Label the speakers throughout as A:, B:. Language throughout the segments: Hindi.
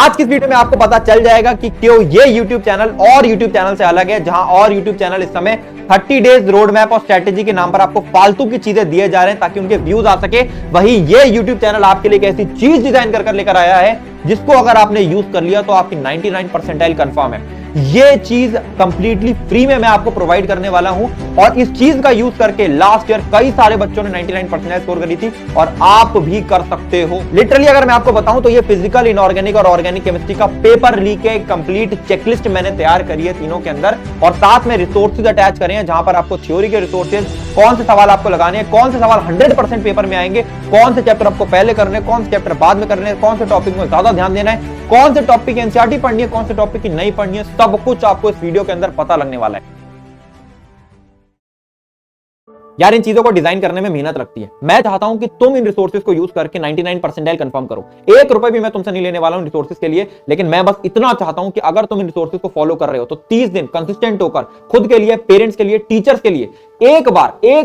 A: आज की इस वीडियो में आपको पता चल जाएगा कि क्यों ये YouTube चैनल और YouTube चैनल से अलग है। जहां और YouTube चैनल इस समय 30 डेज रोड मैप और स्ट्रेटेजी के नाम पर आपको फालतू की चीजें दिए जा रहे हैं ताकि उनके व्यूज आ सके, वही ये YouTube चैनल आपके लिए एक ऐसी चीज डिजाइन कर लेकर आया है जिसको अगर आपने यूज कर लिया तो आपकी 99 परसेंटाइल कंफर्म है। ये चीज कंप्लीटली फ्री में मैं आपको प्रोवाइड करने वाला हूं और इस चीज का यूज करके लास्ट ईयर कई सारे बच्चों ने 99 परसेंटाइल स्कोर करी थी और आप भी कर सकते हो। लिटरली अगर मैं आपको बताऊं तो ये फिजिकल, इनऑर्गेनिक और ऑर्गेनिक केमिस्ट्री का पेपर लीक के कंप्लीट चेकलिस्ट मैंने तैयार करी है तीनों के अंदर, और साथ में रिसोर्सेज अटैच करे हैं जहां पर आपको थ्योरी के रिसोर्सेज, कौन से सवाल आपको लगाने हैं, कौन से सवाल 100% पेपर में आएंगे, कौन से चैप्टर आपको पहले करने हैं, कौन से चैप्टर बाद में करने हैं, कौन से टॉपिक में ज्यादा ध्यान देना है, कौन से टॉपिक की एनसीईआरटी पढ़नी है, कौन से टॉपिक की नहीं पढ़नी है, सब कुछ आपको इस वीडियो के अंदर पता लगने वाला है। यार इन चीजों को डिजाइन करने में मेहनत लगती है। मैं चाहता हूं कि तुम इन रिसोर्सेज को यूज करके 99 परसेंटाइल कंफर्म करो। 1 रुपए भी मैं तुमसे नहीं लेने वाला हूं रिसोर्सेज के लिए, लेकिन मैं बस इतना चाहता हूं कि अगर तुम इन रिसोर्सेज को फॉलो कर रहे हो तो 30 दिन कंसिस्टेंट होकर खुद के लिए, पेरेंट्स के लिए, टीचर्स के लिए एक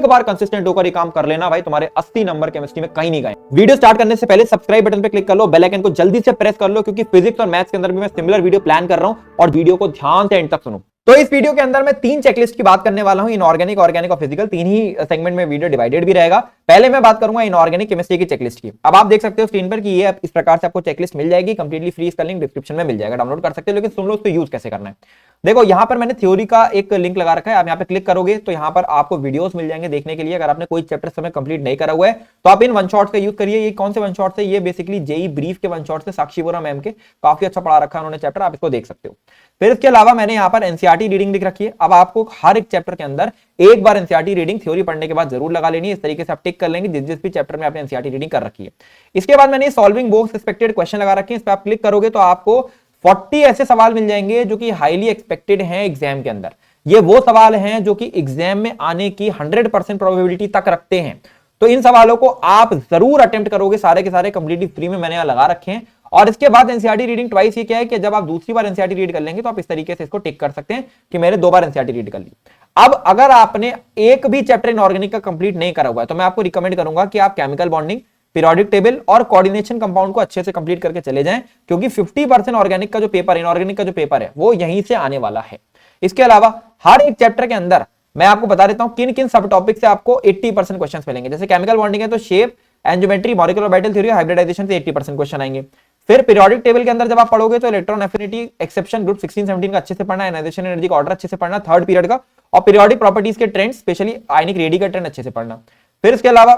A: बार कंसिस्टेंट होकर ये काम कर लेना भाई, तुम्हारे 80 नंबर केमिस्ट्री में कहीं नहीं गए। वीडियो स्टार्ट करने से पहले सब्सक्राइब बटन पे क्लिक कर लो, बेल आइकन को जल्दी से प्रेस कर लो क्योंकि फिजिक्स और मैथ्स के अंदर भी मैं सिमिलर वीडियो प्लान कर रहा हूं और वीडियो को ध्यान से एंड तक सुनो। तो इस वीडियो के अंदर मैं 3 चेकलिस्ट की बात करने वाला हूं, इनऑर्गेनिक, ऑर्गेनिक और फिजिकल, 3 ही सेगमेंट में वीडियो डिवाइडेड भी रहेगा। पहले मैं बात करूंगा इनऑर्गेनिक केमिस्ट्री की चेकलिस्ट की। अब आप देख सकते हो स्क्रीन पर कि ये इस प्रकार से आपको चेकलिस्ट मिल जाएगी, कंप्लीटली फ्री, इसका लिंक डिस्क्रिप्शन में मिल जाएगा, डाउनलोड कर सकते हो। लेकिन सुन लो उसको यूज कैसे करना है। देखो यहां पर मैंने थ्योरी का एक लिंक लगा रखा है, आप यहां पे क्लिक करोगे तो यहां पर आपको वीडियोस मिल जाएंगे देखने के लिए। अगर आपने कोई चैप्टर समय कंप्लीट नहीं करा हुआ है तो आप इन वन शॉट्स का यूज करिए। ये कौन से वन शॉट्स है? ये बेसिकली जेई ब्रीफ के वन शॉट्स है, साक्षी बोरा मैम के, काफी अच्छा पढ़ा रखा है उन्होंने चैप्टर, आप इसको देख सकते हो। फिर इसके अलावा मैंने यहाँ पर एनसीईआरटी रीडिंग लिख रखी है। अब आपको हर एक चैप्टर के अंदर एक बार एनसीईआरटी रीडिंग थ्योरी पढ़ने के बाद जरूर लगा लेनी है। इस तरीके से आप टिक कर लेंगे जिस भी चैप्टर में आपने एनसीईआरटी रीडिंग कर रखी है। इसके बाद मैंने सॉल्विंग बॉक्स एक्सपेक्टेड क्वेश्चन लगा रखे हैं, इस पर आप क्लिक करोगे तो आपको 40 ऐसे सवाल मिल जाएंगे जो कि हाईली एक्सपेक्टेड हैं एग्जाम के अंदर। ये वो सवाल हैं जो कि एग्जाम में आने की 100% प्रोबेबिलिटी तक रखते हैं। तो इन सवालों को आप जरूर अटेम्प्ट करोगे, सारे के सारे कंप्लीटली फ्री में मैंने यहां लगा रखे हैं। और इसके बाद एनसीईआरटी रीडिंग ट्वाइस, ये क्या है कि जब आप दूसरी बार एनसीईआरटी रीड कर लेंगे तो आप इस तरीके से इसको टिक कर सकते हैं कि मैंने 2 बार एनसीईआरटी रीड कर ली। अब अगर आपने एक भी चैप्टर इनऑर्गेनिक का कंप्लीट नहीं करा हुआ है तो मैं आपको रिकमेंड करूंगा कि आप केमिकल बॉन्डिंग, पीरियोडिक टेबल और कोऑर्डिनेशन कंपाउंड को अच्छे से कंप्लीट करके चले जाएं, क्योंकि 50% ऑर्गेनिक का जो पेपर, इनऑर्गेनिक का जो पेपर है वो यहीं से आने वाला है। इसके अलावा हर एक चैप्टर के अंदर मैं आपको बता देता हूं किन किन सब टॉपिक से आपको 80% क्वेश्चन मिलेंगे। जैसे केमिकल बॉन्डिंग है तो shape and geometry, molecular orbital theory, hybridization से 80% क्वेश्चन आएंगे। फिर पीरियोडिक टेबल के अंदर जब आप पढ़ोगे तो इलेक्ट्रॉन एफिनिटी, एक्सेप्शन, ग्रुप 16 17 का अच्छे से पढ़ना, आयनाइजेशन एनर्जी का ऑर्डर अच्छे से पढ़ना, थर्ड पीरियड का, और पीरियोडिक प्रॉपर्टीज के ट्रेंड, स्पेशली आयनिक रेडी का ट्रेंड अच्छे से पढ़ना। फिर इसके अलावा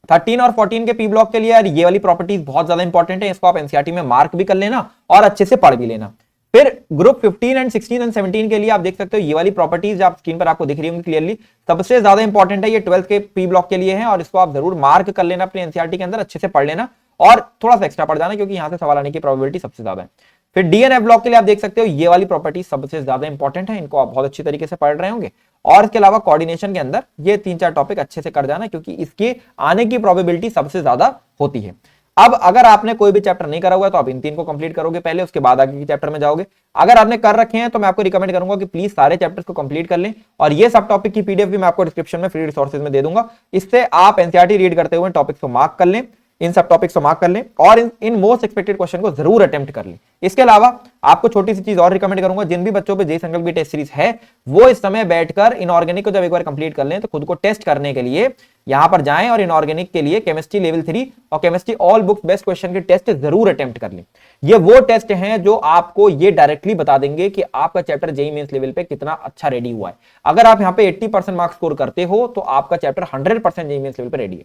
A: 13 और 14 के पी ब्लॉक के लिए यार ये वाली प्रॉपर्टीज बहुत ज्यादा इंपॉर्टेंट है, इसको आप एनसीईआरटी में मार्क भी कर लेना और अच्छे से पढ़ भी लेना। फिर ग्रुप 15 एंड 16 एंड 17 के लिए आप देख सकते हो ये वाली प्रॉपर्टीज आप स्क्रीन पर आपको दिख रही होंगी क्लियरली, सबसे ज्यादा इंपॉर्टेंट है, ये 12th के पी ब्लॉक के लिए है और इसको आप जरूर मार्क कर लेना अपने एनसीईआरटी के अंदर, अच्छे से पढ़ लेना और थोड़ा सा एक्स्ट्रा पढ़ जाना क्योंकि यहां से सवाल आने की प्रोबेबिलिटी सबसे ज्यादा है। फिर डीएनए ब्लॉक के लिए आप देख सकते हो ये वाली प्रॉपर्टी सबसे ज्यादा इंपॉर्टेंट है, इनको आप बहुत अच्छी तरीके से पढ़ रहे होंगे। और इसके अलावा कोऑर्डिनेशन के अंदर ये 3-4 टॉपिक अच्छे से कर जाना क्योंकि इसके आने की प्रोबेबिलिटी सबसे ज्यादा होती है। अब अगर आपने कोई भी चैप्टर नहीं करा हुआ है तो आप इन 3 को कंप्लीट करोगे पहले, उसके बाद आगे के चैप्टर में जाओगे। अगर आपने कर रखे हैं तो मैं आपको रिकमेंड करूंगा कि प्लीज सारे चैप्टर्स को कंप्लीट कर लें और ये सब टॉपिक की पीडीएफ भी मैं आपको डिस्क्रिप्शन में फ्री रिसोर्सेज में दे दूंगा। इससे आप एनसीईआरटी रीड करते हुए टॉपिक्स को मार्क कर लें, इन सब टॉपिक्स को मार्क कर लें और इन मोस्ट एक्सपेक्टेड क्वेश्चन को जरूर अटेम्प्ट कर लें। इसके अलावा आपको छोटी सी चीज और रिकमेंड करूंगा, जिन भी बच्चों पे जेईई संकल्प की टेस्ट सीरीज है वो इस समय बैठकर इनऑर्गेनिक को जब एक बार कंप्लीट कर लें तो खुद को टेस्ट करने के लिए यहां पर जाएं और इनऑर्गेनिक के लिए केमिस्ट्री लेवल 3 और chemistry all books best question के टेस्ट जरूर अटेम्प्ट कर लें। ये वो टेस्ट हैं जो आपको ये डायरेक्टली बता देंगे कि आपका चैप्टर जेईई मेंस लेवल पे कितना अच्छा रेडी हुआ है। अगर आप यहां पे 80% मार्क्स स्कोर करते हो तो आपका चैप्टर 100% जेईई मेंस लेवल पे रेडी है।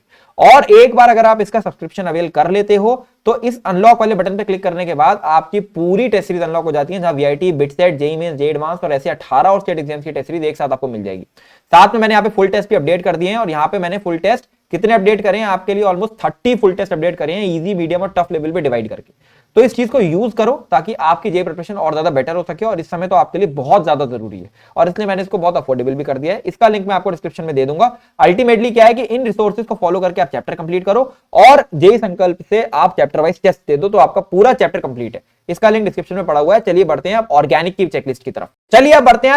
A: और एक बार अगर आप इसका सब्सक्रिप्शन अवेल कर लेते हो तो इस अनलॉक वाले बटन पे क्लिक करने के बाद आपकी पूरी टेस्ट सीरीज अनलॉक हो जाती है, जहां VIT, BITSAT, JEE mains, JEE advance और ऐसे 18 और स्टेट एग्जाम्स की टेस्ट सीरीज एक साथ आपको मिल जाएगी। साथ में मैंने यहाँ पे फुल टेस्ट भी अपडेट कर दिए हैं और यहाँ पे मैंने फुल टेस्ट कितने अपडेट करें हैं आपके लिए, ऑलमोस्ट 30 फुल टेस्ट अपडेट करें हैं, इजी, मीडियम और टफ लेवल पे डिवाइड करके। तो इस चीज को यूज करो ताकि आपकी जेईई प्रिपरेशन और ज्यादा बेटर हो सके और इस समय तो आपके लिए बहुत ज्यादा जरूरी है और इसलिए मैंने इसको बहुत अफोर्डेबल भी कर दिया है। इसका लिंक मैं आपको डिस्क्रिप्शन में दे दूंगा। अल्टीमेटली क्या है कि इन रिसोर्सेज को फॉलो करके आप चैप्टर कंप्लीट करो और जेईई संकल्प से आप चैप्टर वाइज टेस्ट दे दो तो आपका पूरा चैप्टर कंप्लीट है। इसका लिंक डिस्क्रिप्शन में पड़ा हुआ है। चलिए बढ़ते हैं अब ऑर्गेनिक की चेकलिस्ट की तरफ।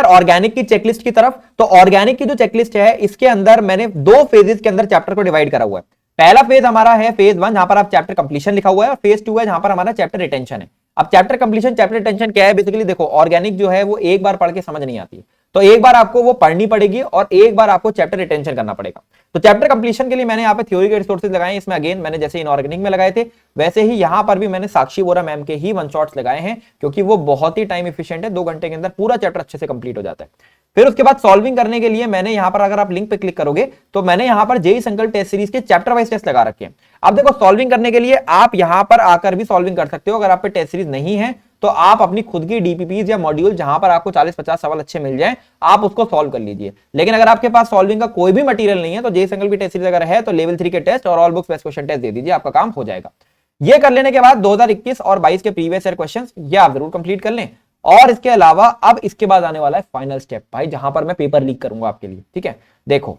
A: ऑर्गेनिक की चेकलिस्ट की तरफ। तो ऑर्गेनिक की जो चेकलिस्ट है इसके अंदर मैंने 2 फेजेस के अंदर चैप्टर को डिवाइड करा हुआ है। पहला फेज हमारा है फेज 1 जहां पर आप चैप्टर कंप्लीशन लिखा हुआ है और फेज 2 है जहां पर हमारा चैप्टर रिटेंशन है। अब चैप्टर कंप्लीशन, चैप्टर टेंशन क्या है बेसिकली, देखो ऑर्गेनिक जो है वो एक बार पढ़ के समझ नहीं आती, तो एक बार आपको वो पढ़नी पड़ेगी और एक बार आपको चैप्टर रिटेंशन करना पड़ेगा। तो चैप्टर कंप्लीशन के लिए मैंने यहाँ पे थ्योरी के रिसोर्सेज लगाए, इसमें अगेन मैंने जैसे इनऑर्गेनिक में लगाए थे वैसे ही यहाँ पर भी मैंने साक्षी वोरा मैम के ही वन शॉट्स लगाए हैं, क्योंकि वो बहुत ही टाइम एफिशिएंट है, 2 घंटे के अंदर पूरा चैप्टर अच्छे से कंप्लीट हो जाता है। फिर उसके बाद सॉल्विंग करने के लिए मैंने यहां पर, अगर आप लिंक पे क्लिक करोगे तो मैंने यहां पर जेई संकल्प टेस्ट सीरीज के चैप्टर वाइज टेस्ट लगा रखे हैं। अब देखो सॉल्विंग करने के लिए आप यहां पर आकर भी सॉल्विंग कर सकते हो, अगर आप पे टेस्ट सीरीज नहीं है तो आप अपनी खुद की डीपीपीज या मॉड्यूल जहां पर आपको 40-50 सवाल अच्छे मिल जाए आप उसको सॉल्व कर लीजिए। लेकिन अगर आपके पास सॉल्विंग का कोई भी मटेरियल नहीं है तो जेई संकल्प की टेस्ट सीरीज अगर है तो लेवल 3 के टेस्ट और all books best question test दे दीजिए, आपका काम हो जाएगा। ये कर लेने के बाद 2021 और 22 के प्रीवियस ईयर क्वेश्चंस ये आप जरूर कंप्लीट कर लें। और इसके अलावा अब इसके बाद आने वाला है फाइनल स्टेप भाई, जहां पर मैं पेपर लीक करूंगा आपके लिए। ठीक है, देखो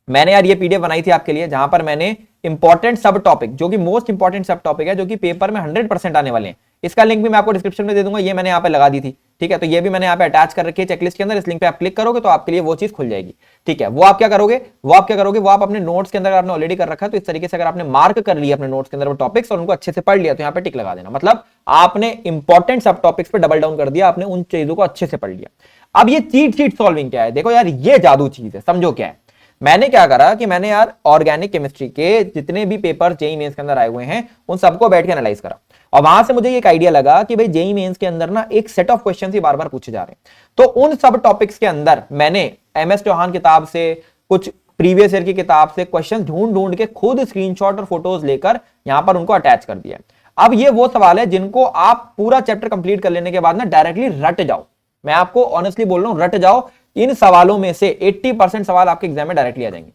A: मैंने यार ये पीडीएफ बनाई थी आपके लिए, जहां पर मैंने इंपॉर्टेंट सब टॉपिक, जो कि मोस्ट इंपॉर्टेंट सब टॉपिक है, जो कि पेपर में 100% आने वाले हैं, इसका लिंक भी मैं आपको डिस्क्रिप्शन में दे दूंगा, ये मैंने यहाँ पे लगा दी थी। ठीक है, तो ये भी मैंने यहाँ पे अटैच कर रखी है चेकलिस्ट के अंदर, इस लिंक पे आप क्लिक करोगे तो आपके लिए वो चीज खुल जाएगी। ठीक है, वो आप क्या करोगे, वो आप अपने नोट्स के अंदर, आपने ऑलरेडी कर रखा है तो इस तरीके से अगर आपने मार्क कर लिया अपने नोट्स के अंदर वो टॉपिक्स और उनको अच्छे से पढ़ लिया तो यहाँ पे टिक लगा देना, मतलब आपने इंपॉर्टेंट सब टॉपिक्स पे डबल डाउन कर दिया, आपने उन चीजों को अच्छे से पढ़ लिया। अब ये चीट शीट सॉल्विंग क्या है, देखो यार ये जादू चीज है, समझो क्या है। मैंने क्या करा कि मैंने यार ऑर्गेनिक केमिस्ट्री के जितने भी पेपर जेईई मेंस के अंदर आए हुए हैं उन सबको बैठ के एनालाइज करा, और वहां से मुझे एक आइडिया लगा कि भाई जेईई मेंस के अंदर ना एक सेट ऑफ क्वेश्चन ही बार बार पूछे जा रहे हैं, तो उन सब टॉपिक्स के अंदर मैंने एमएस चौहान किताब से, कुछ प्रीवियस ईयर की किताब से क्वेश्चन ढूंढ ढूंढ के खुद स्क्रीनशॉट और फोटोज लेकर यहां पर उनको अटैच कर दिया। अब ये वो सवाल है जिनको आप पूरा चैप्टर कंप्लीट कर लेने के बाद ना डायरेक्टली रट जाओ, मैं आपको ऑनेस्टली बोल रहा हूं, रट जाओ। इन सवालों में से 80% सवाल आपके एग्जाम में डायरेक्टली आ जाएंगे।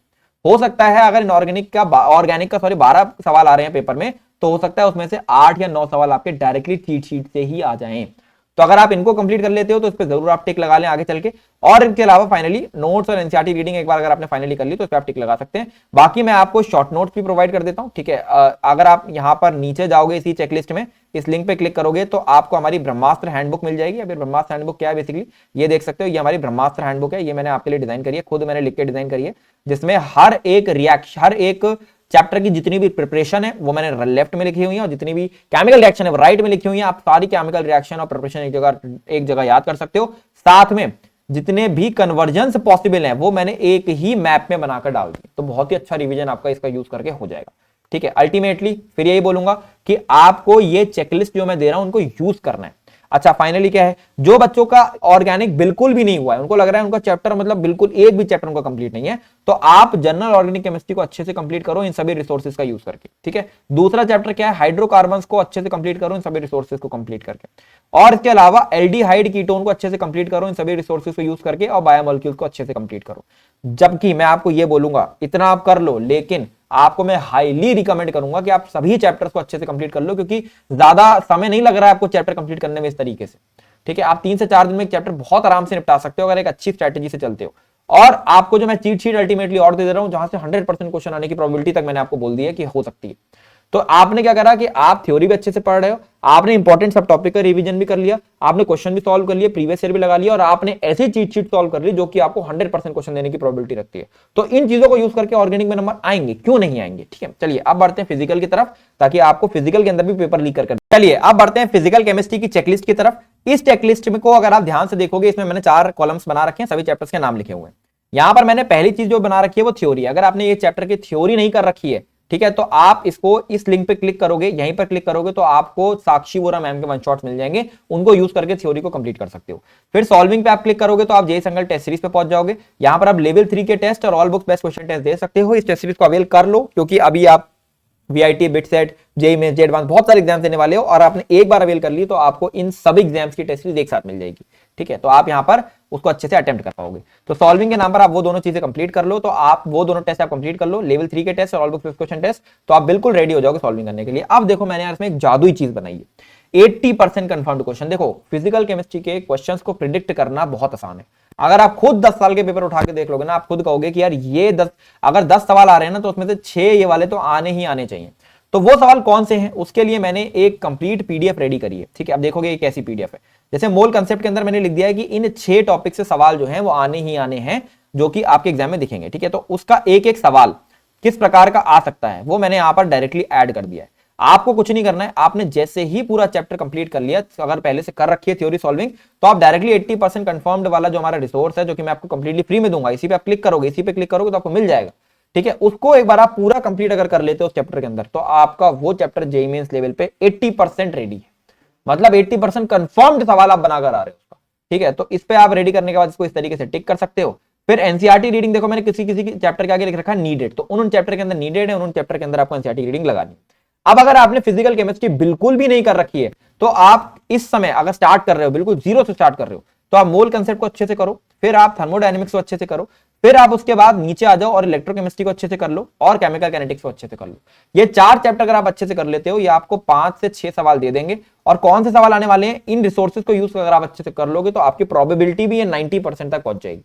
A: हो सकता है अगर इनऑर्गेनिक का 12 सवाल आ रहे हैं पेपर में, तो हो सकता है उसमें से 8 या 9 सवाल आपके डायरेक्टली चीट शीट से ही आ जाएं। तो अगर आप इनको कंप्लीट कर लेते हो तो इस पर जरूर आप टिक लगा लें आगे चल के। और इनके अलावा फाइनली नोट्स और एनसीईआरटी रीडिंग एक बार अगर आपने फाइनली कर ली तो इस पर आप टिक लगा सकते हैं। बाकी मैं आपको शॉर्ट नोट्स भी प्रोवाइड कर देता हूं। ठीक है, अगर आप यहां पर नीचे जाओगे इसी चेकलिस्ट में, इस लिंक पे क्लिक करोगे तो आपको हमारी ब्रह्मास्त्र हैंडबुक मिल जाएगी। अभी ब्रह्मास्त्र हैंडबुक क्या है बेसिकली ये देख सकते हो, ये हमारी ब्रह्मास्त्र हैंडबुक है, ये मैंने आपके लिए डिजाइन करी है, खुद मैंने लिख के डिजाइन करी है, जिसमें हर एक चैप्टर की जितनी भी प्रिपरेशन है वो मैंने लेफ्ट में लिखी हुई है और जितनी भी केमिकल रिएक्शन है वो राइट में लिखी हुई है। आप सारी केमिकल रिएक्शन और प्रिपरेशन एक जगह याद कर सकते हो। साथ में जितने भी कन्वर्जन्स पॉसिबल हैं वो मैंने एक ही मैप में बनाकर डाल दिए, तो बहुत ही अच्छा रिवीजन आपका इसका यूज करके हो जाएगा। ठीक है, अल्टीमेटली फिर यही बोलूंगा कि आपको ये चेकलिस्ट जो मैं दे रहा हूं उनको यूज करना है। अच्छा, फाइनली क्या है, जो बच्चों का ऑर्गेनिक बिल्कुल भी नहीं हुआ है, उनको लग रहा है उनका चैप्टर मतलब बिल्कुल एक भी चैप्टर उनका कंप्लीट नहीं है, तो आप जनरल ऑर्गेनिक केमिस्ट्री को अच्छे से कंप्लीट करो इन सभी रिसोर्सेज का यूज करके। ठीक है, दूसरा चैप्टर क्या है, हाइड्रोकार्बन्स को अच्छे से कंप्लीट करो इन सभी रिसोर्सेज को कंप्लीट करके, और इसके अलावा एल्डिहाइड कीटोन को अच्छे से कंप्लीट करो इन सभी रिसोर्सेज को यूज करके, और बायोमोलिक्यूल्स को अच्छे से कंप्लीट करो। जबकि मैं आपको यह बोलूंगा इतना आप कर लो, लेकिन आपको मैं हाईली रिकमेंड करूंगा कि आप सभी चैप्टर्स को अच्छे से कंप्लीट कर लो, क्योंकि ज्यादा समय नहीं लग रहा है आपको चैप्टर कंप्लीट करने में इस तरीके से। ठीक है, आप 3 से 4 दिन में एक चैप्टर बहुत आराम से निपटा सकते हो अगर एक अच्छी स्ट्रैटेजी से चलते हो। और आपको जो मैं चीट शीट अल्टीमेटली और दे रहा हूं जहां से 100% क्वेश्चन आने की प्रोबेबिलिटी तक मैंने आपको बोल दी है कि हो सकती है। तो आपने क्या करा कि आप थ्योरी भी अच्छे से पढ़ रहे हो, आपने इंपॉर्टेंट सब टॉपिक का रिवीजन भी कर लिया, आपने क्वेश्चन भी सॉल्व कर लिया, प्रीवियस ईयर भी लगा लिया, और आपने ऐसी चीट शीट सॉल्व कर ली जो कि आपको 100% क्वेश्चन देने की प्रोबेबिलिटी रखती है। तो इन चीजों को यूज करके ऑर्गेनिक में नंबर आएंगे, क्यों नहीं आएंगे। ठीक है, चलिए अब बढ़ते हैं फिजिकल की तरफ, ताकि आपको फिजिकल के अंदर भी पेपर लीक करके। चलिए अब बढ़ते हैं फिजिकल केमिस्ट्री की चेकलिस्ट की तरफ। इस चेकलिस्ट में को अगर आप ध्यान से देखोगे, इसमें मैंने 4 कॉलम्स बना रखे हैं, सभी चैप्टर्स के नाम लिखे हुए हैं। यहां पर मैंने पहली चीज जो बना रखी है वो थ्योरी। अगर आपने ये चैप्टर की थ्योरी नहीं कर रखी है, ठीक है, तो आप इसको इस लिंक पे क्लिक करोगे, यहीं पर क्लिक करोगे तो आपको साक्षी वोरा मैम के वन शॉट्स मिल जाएंगे, उनको यूज करके थ्योरी को कंप्लीट कर सकते हो। फिर सॉल्विंग पे आप क्लिक करोगे तो आप जेईई संकल्प टेस्ट सीरीज पे पहुंच जाओगे। यहां पर आप लेवल 3 के टेस्ट और all books best question test दे सकते हो। इस टेस्ट सीरीज को अवेल कर लो, क्योंकि अभी आप VIT, BITSAT, JEE mains, JEE advance बहुत सारे एग्जाम देने वाले हो, और आपने एक बार अवेल कर ली तो आपको इन सभी एग्जाम्स की टेस्ट सीरीज एक साथ मिल जाएगी। ठीक है, तो आप यहां पर उसको अच्छे से अटेम्प्ट कर पाओगे। तो सॉल्विंग के नाम पर आप वो दोनों चीजें कंप्लीट कर लो, तो आप वो दोनों टेस्ट आप कंप्लीट कर लो, लेवल 3 के टेस्ट और all books best question test, तो आप बिल्कुल रेडी हो जाओगे सॉल्विंग करने के लिए। अब देखो मैंने यार इसमें एक जादुई चीज बनाई है, 80% कंफर्म्ड क्वेश्चन। देखो फिजिकल केमिस्ट्री के क्वेश्चंस को प्रिडिक्ट करना बहुत आसान है। अगर आप खुद 10 साल के पेपर उठा के देख लोगे ना, आप खुद कहोगे कि यार ये 10 अगर 10 सवाल आ रहे हैं ना, तो उसमें से 6 ये वाले तो आने ही आने चाहिए। तो वो सवाल कौन से हैं, उसके लिए मैंने एक कंप्लीट पीडीएफ रेडी करी है। ठीक है, अब देखोगे ये कैसी पीडीएफ है। जैसे मोल कंसेप्ट के अंदर मैंने लिख दिया है कि इन 6 टॉपिक से सवाल जो है वो आने ही आने हैं, जो कि आपके एग्जाम में दिखेंगे। ठीक है, तो उसका एक एक सवाल किस प्रकार का आ सकता है वो मैंने यहां पर डायरेक्टली ऐड कर दिया है। आपको कुछ नहीं करना है, आपने जैसे ही पूरा चैप्टर कंप्लीट कर लिया, अगर पहले से कर रखी है थ्योरी सॉल्विंग, तो आप डायरेक्टली 80% कंफर्म्ड वाला जो हमारा रिसोर्स है, जो कि मैं आपको कंप्लीटली फ्री में दूंगा, इसी पे आप क्लिक करोगे, इसी पे क्लिक करोगे तो आपको मिल जाएगा। ठीक है, उसको एक बार आप पूरा कंप्लीट अगर कर लेते हो उस चैप्टर के अंदर, तो आपका वो चैप्टर जेईई मेंस लेवल पे 80% रेडी है। मतलब 80% कंफर्म्ड सवाल आप बनाकर आ रहे हो उसका। ठीक है, तो इस पे आप रेडी करने के बाद इसको इस तरीके से टिक कर सकते हो। फिर एनसीईआरटी रीडिंग देखो, मैंने किसी किसी चैप्टर के आगे लिख रखा है नीडेड, तो उन चैप्टर के अंदर नीडेड है, उन चैप्टर के अंदर आपको एनसीईआरटी रीडिंग लगानी। अब अगर आपने फिजिकल केमिस्ट्री बिल्कुल भी नहीं कर रखी है, तो आप इस समय अगर स्टार्ट कर रहे हो, बिल्कुल जीरो से स्टार्ट कर रहे हो, तो आप मोल कंसेप्ट को अच्छे से करो, फिर आप थर्मोडायनेमिक्स को अच्छे से करो, फिर आप उसके बाद नीचे आ जाओ और इलेक्ट्रोकेमिस्ट्री को अच्छे से कर लो और केमिकल काइनेटिक्स को अच्छे से कर लो। ये 4 चैप्टर अगर आप अच्छे से कर लेते हो, ये आपको 5 से 6 सवाल दे देंगे। और कौन से सवाल आने वाले हैं, इन रिसोर्सेज को यूज अगर आप अच्छे से कर लोगे तो आपकी प्रोबेबिलिटी भी 90% तक पहुंच जाएगी।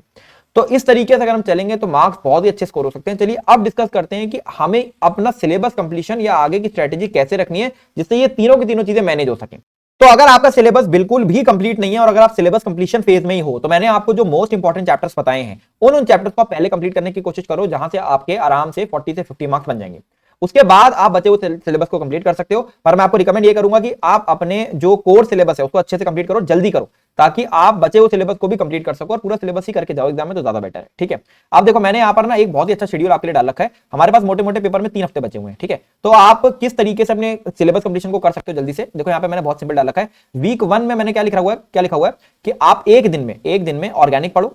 A: तो इस तरीके से अगर हम चलेंगे तो मार्क्स बहुत ही अच्छे स्कोर हो सकते हैं। चलिए अब डिस्कस करते हैं कि हमें अपना सिलेबस कंप्लीशन या आगे की स्ट्रेटेजी कैसे रखनी है, जिससे ये तीनों की तीनों चीजें मैनेज हो सकें। तो अगर आपका सिलेबस बिल्कुल भी कंप्लीट नहीं है और अगर आप सिलेबस कंप्लीशन फेज में ही हो, तो मैंने आपको जो मोस्ट इंपॉर्टेंट चैप्टर्स बताए हैं, उन चैप्टर्स को पहले कंप्लीट करने की कोशिश करो, जहां से आपके आराम से 40 से 50 मार्क्स बन जाएंगे। उसके बाद आप बचे हुए सिलेबस को कंप्लीट कर सकते हो, पर मैं आपको रिकमेंड ये करूंगा कि आप अपने जो कोर सिलेबस है उसको अच्छे से कंप्लीट करो, जल्दी करो, ताकि आप बचे हुए सिलेबस को भी कंप्लीट कर सको और पूरा सिलेबस ही करके जाओ एग्जाम में, तो ज्यादा बेटर है। ठीक है, आप देखो मैंने यहाँ पर ना एक बहुत ही अच्छा शेड्यूल आपके लिए डाल रखा है। हमारे पास मोटे मोटे पेपर में 3 हफ्ते बचे हुए हैं। ठीक है, तो आप किस तरीके से अपने सिलेबस कंप्लीशन को कर सकते हो जल्दी से, देखो यहाँ पे मैंने बहुत सिंपल डाल रखा है। वीक 1 में मैंने क्या लिखा हुआ है कि आप एक दिन में ऑर्गेनिक पढ़ो,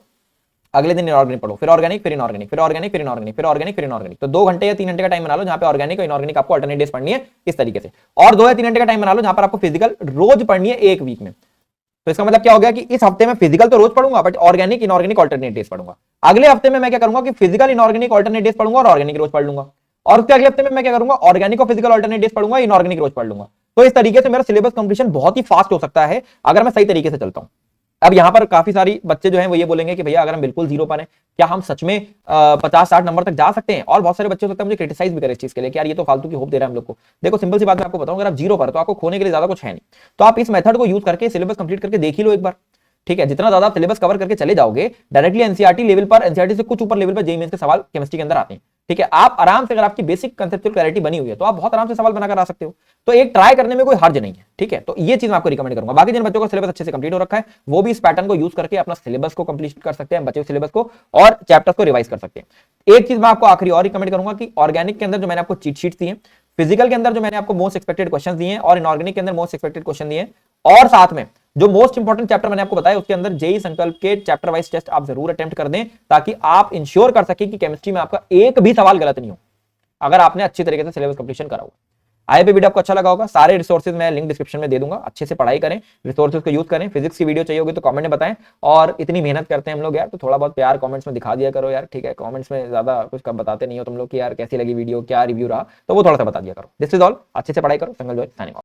A: अगले दिन इनऑर्गेनिक पढ़ो, फिर ऑर्गेनिक, फिर इनऑर्गेनिक, फिर ऑर्गेनिक, फिर इनऑर्गेनिक, फिर ऑर्गेनिक, फिर इनऑर्गेनिक। तो 2 घंटे या 3 घंटे का टाइम बना लो, जहां पे ऑर्गेनिक और इनऑर्गेनिक आपको अल्टरनेट डेज पढ़नी है इस तरीके से। और 2 या 3 घंटे का टाइम बना लो, जहां पर आपको फिजिकल रोज पढ़नी है एक वीक में। तो इसका मतलब क्या हो गया कि इस हफ्ते में फिजिकल तो रोज पढ़ूंगा, but organic inorganic alternate days पढ़ूंगा। अगले हफ्ते में मैं क्या करूंगा कि फिजिकल इनऑर्गेनिक अल्टरनेट डेज पढ़ूंगा और ऑर्गेनिक रोज पढ़ लूंगा। और उसके अगले हफ्ते में मैं क्या करूंगा, ऑर्गेनिक और फिजिकल अल्टरनेट डेज पढ़ूंगा, इनऑर्गेनिक रोज पढ़ लूंगा। तो इस तरीके से मेरा सिलेबस कंप्लीशन बहुत ही फास्ट हो सकता है अगर मैं सही तरीके से चलता हूं। अब यहां पर काफी सारी बच्चे जो हैं वो ये बोलेंगे कि भैया अगर हम बिल्कुल जीरो पर हैं, क्या हम सच में 50-60 नंबर तक जा सकते हैं? और बहुत सारे बच्चे हो सकते हैं मुझे क्रिटिसाइज भी करें इस चीज के लिए कि यार ये तो फालतू की होप दे रहा है हम लोग को। देखो सिंपल सी बात मैं आपको बताऊं, अगर आप जीरो पर तो आपको खोने के लिए ज्यादा कुछ है नहीं, तो आप इस मेथड को यूज करके सिलेबस कंप्लीट करके देख ही लो एक बार। ठीक है, जितना ज्यादा सिलेबस कवर करके चले जाओगे, डायरेक्टली एनसीईआरटी लेवल पर, एनसीईआरटी से कुछ ऊपर लेवल पर जेईई मेंस के सवाल केमिस्ट्री के अंदर आते हैं। ठीक है, आप आराम से, अगर आपकी बेसिक कंसेप्चुअल क्लैरिटी बनी हुई है, तो आप बहुत आराम से सवाल बनाकर आ सकते हो। तो एक ट्राई करने में कोई हर्ज नहीं है। ठीक है, तो ये चीज मैं आपको रिकमेंड करूंगा। बाकी जिन बच्चों का सिलेबस अच्छे से कंप्लीट हो रखा है, वो भी इस पैटर्न को यूज करके अपना सिलेबस को कंप्लीट कर सकते हैं, बचे हुए सिलेबस को और चैप्टर्स को रिवाइज कर सकते हैं। एक चीज मैं आपको आखिरी और रिकमेंड करूंगा कि ऑर्गेनिक के अंदर जो मैंने आपको चीट शीट दी है, फिजिकल के अंदर जो मैंने आपको मोस्ट एक्सपेक्टेड क्वेश्चन दिए हैं, और इनऑर्गेनिक के अंदर मोस्ट एक्सपेक्टेड क्वेश्चन दिए हैं, और साथ में जो मोस्ट इंपॉर्टेंट चैप्टर मैंने आपको बताया उसके अंदर जेईई संकल्प के चैप्टर वाइज टेस्ट आप जरूर अटेम्प्ट कर दें, ताकि आप इंश्योर कर सके कि केमिस्ट्री में आपका एक भी सवाल गलत नहीं हो, अगर आपने अच्छी तरीके से सिलेबस कंप्लीशन करा हो। आई पे वीडियो आपको अच्छा लगा होगा। सारे रिसोर्सेज मैं लिंक डिस्क्रिप्शन में दे दूंगा, अच्छे से पढ़ाई करें, रिसोर्सेज को यूज करें। फिजिक्स की वीडियो चाहिए होगी तो कमेंट में बताएं। और इतनी मेहनत करते हैं हम लोग यार, तो थोड़ा बहुत प्यार कमेंट्स में दिखा दिया करो यार। ठीक है, कमेंट्स में ज्यादा कुछ कब बताते नहीं हो तुम लोग कि यार कैसी लगी वीडियो, क्या रिव्यू रहा, तो वो थोड़ा सा बता दिया करो। दिस इज ऑल, अच्छे से पढ़ाई करो। संगल जॉय साइनिंग ऑफ।